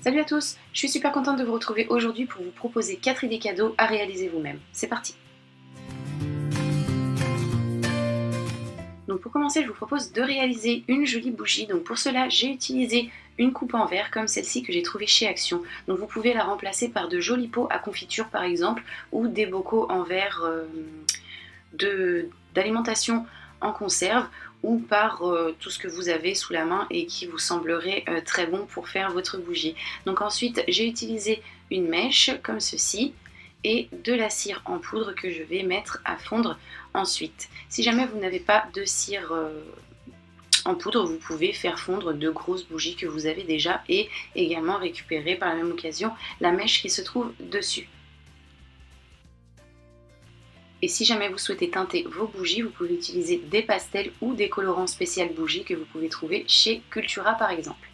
Salut à tous, je suis super contente de vous retrouver aujourd'hui pour vous proposer 4 idées cadeaux à réaliser vous-même. C'est parti. Donc pour commencer, je vous propose de réaliser une jolie bougie. Donc pour cela, j'ai utilisé une coupe en verre comme celle-ci que j'ai trouvée chez Action. Donc vous pouvez la remplacer par de jolis pots à confiture par exemple, ou des bocaux en verre d'alimentation en conserve, ou par tout ce que vous avez sous la main et qui vous semblerait très bon pour faire votre bougie. Donc ensuite, j'ai utilisé une mèche comme ceci et de la cire en poudre que je vais mettre à fondre ensuite. Si jamais vous n'avez pas de cire en poudre, vous pouvez faire fondre de grosses bougies que vous avez déjà et également récupérer par la même occasion la mèche qui se trouve dessus. Et si jamais vous souhaitez teinter vos bougies, vous pouvez utiliser des pastels ou des colorants spécial bougies que vous pouvez trouver chez Cultura par exemple.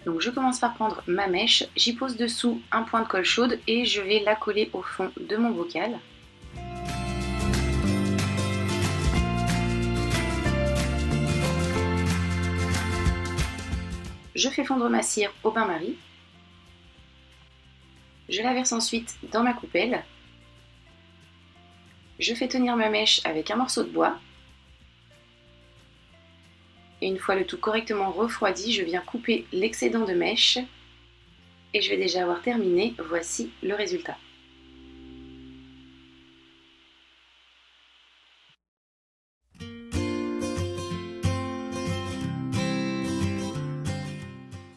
Donc je commence par prendre ma mèche, j'y pose dessous un point de colle chaude et je vais la coller au fond de mon bocal. Je fais fondre ma cire au bain-marie. Je la verse ensuite dans ma coupelle. Je fais tenir ma mèche avec un morceau de bois. Et une fois le tout correctement refroidi, je viens couper l'excédent de mèche. Et je vais déjà avoir terminé. Voici le résultat.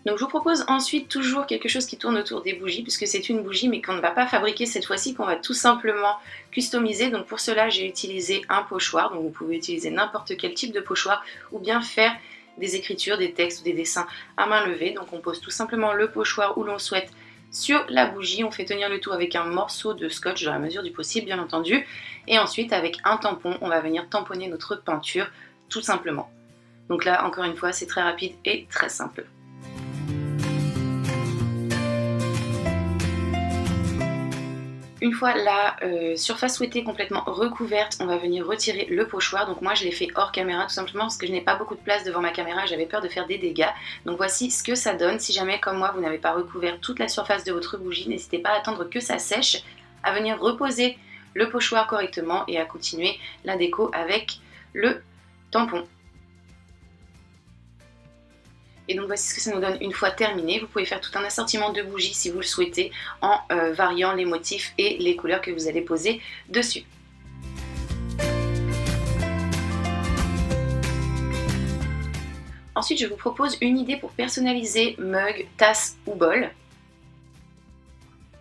Donc je vous propose ensuite toujours quelque chose qui tourne autour des bougies, puisque c'est une bougie mais qu'on ne va pas fabriquer cette fois-ci, qu'on va tout simplement customiser. Donc pour cela j'ai utilisé un pochoir, donc vous pouvez utiliser n'importe quel type de pochoir ou bien faire des écritures, des textes ou des dessins à main levée. Donc on pose tout simplement le pochoir où l'on souhaite sur la bougie, on fait tenir le tout avec un morceau de scotch dans la mesure du possible bien entendu, et ensuite avec un tampon on va venir tamponner notre peinture tout simplement. Donc là encore une fois c'est très rapide et très simple. Une fois la surface souhaitée complètement recouverte, on va venir retirer le pochoir. Donc moi je l'ai fait hors caméra tout simplement parce que je n'ai pas beaucoup de place devant ma caméra et j'avais peur de faire des dégâts. Donc voici ce que ça donne. Si jamais comme moi vous n'avez pas recouvert toute la surface de votre bougie, n'hésitez pas à attendre que ça sèche, à venir reposer le pochoir correctement et à continuer la déco avec le tampon. Et donc voici ce que ça nous donne une fois terminé. Vous pouvez faire tout un assortiment de bougies si vous le souhaitez en variant les motifs et les couleurs que vous allez poser dessus. Ensuite je vous propose une idée pour personnaliser mug, tasse ou bol.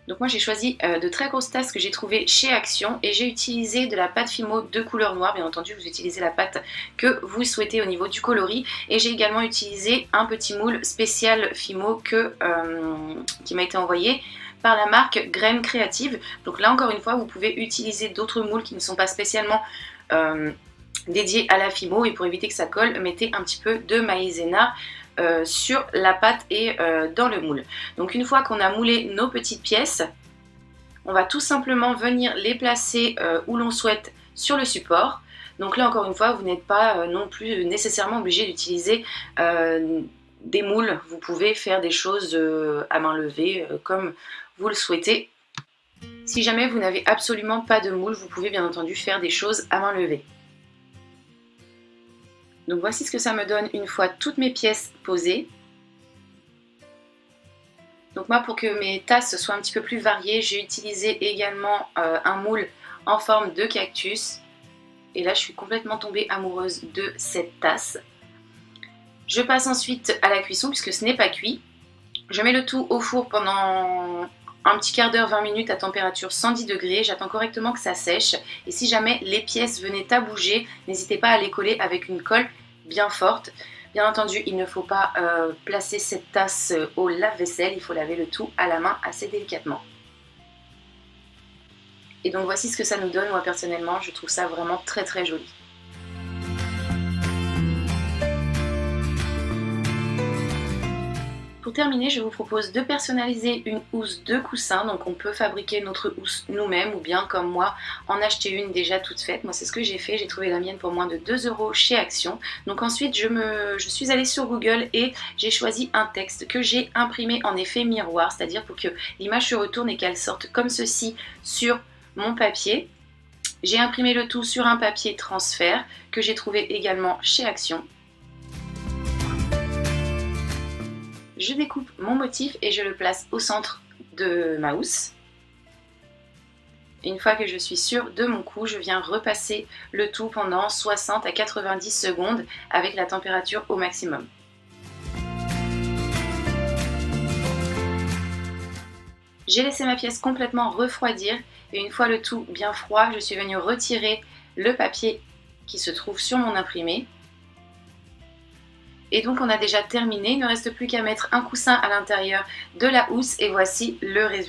Donc moi j'ai choisi de très grosses tasses que j'ai trouvées chez Action et j'ai utilisé de la pâte Fimo de couleur noire. Bien entendu vous utilisez la pâte que vous souhaitez au niveau du coloris, et j'ai également utilisé un petit moule spécial Fimo qui m'a été envoyé par la marque Graines Créatives. Donc là encore une fois vous pouvez utiliser d'autres moules qui ne sont pas spécialement dédiés à la Fimo, et pour éviter que ça colle, mettez un petit peu de maïzena sur la pâte et dans le moule. Donc une fois qu'on a moulé nos petites pièces, on va tout simplement venir les placer où l'on souhaite sur le support. Donc là encore une fois vous n'êtes pas non plus nécessairement obligé d'utiliser des moules. Vous pouvez faire des choses à main levée comme vous le souhaitez. Si jamais vous n'avez absolument pas de moule, vous pouvez bien entendu faire des choses à main levée. Donc voici ce que ça me donne une fois toutes mes pièces posées. Donc moi pour que mes tasses soient un petit peu plus variées, j'ai utilisé également un moule en forme de cactus. Et là je suis complètement tombée amoureuse de cette tasse. Je passe ensuite à la cuisson puisque ce n'est pas cuit. Je mets le tout au four pendant un petit quart d'heure, 20 minutes à température 110 degrés. J'attends correctement que ça sèche. Et si jamais les pièces venaient à bouger, n'hésitez pas à les coller avec une colle bien forte. Bien entendu, il ne faut pas placer cette tasse au lave-vaisselle. Il faut laver le tout à la main assez délicatement. Et donc voici ce que ça nous donne. Moi personnellement, je trouve ça vraiment très très joli. Pour terminer, je vous propose de personnaliser une housse de coussin. Donc on peut fabriquer notre housse nous-mêmes ou bien comme moi en acheter une déjà toute faite. Moi c'est ce que j'ai fait, j'ai trouvé la mienne pour moins de 2 € chez Action. Donc ensuite je suis allée sur Google et j'ai choisi un texte que j'ai imprimé en effet miroir, c'est-à-dire pour que l'image se retourne et qu'elle sorte comme ceci sur mon papier. J'ai imprimé le tout sur un papier transfert que j'ai trouvé également chez Action. Je découpe mon motif et je le place au centre de ma housse. Une fois que je suis sûre de mon coup, je viens repasser le tout pendant 60 à 90 secondes avec la température au maximum. J'ai laissé ma pièce complètement refroidir et une fois le tout bien froid, je suis venue retirer le papier qui se trouve sur mon imprimé. Et donc on a déjà terminé, il ne reste plus qu'à mettre un coussin à l'intérieur de la housse et voici le résultat.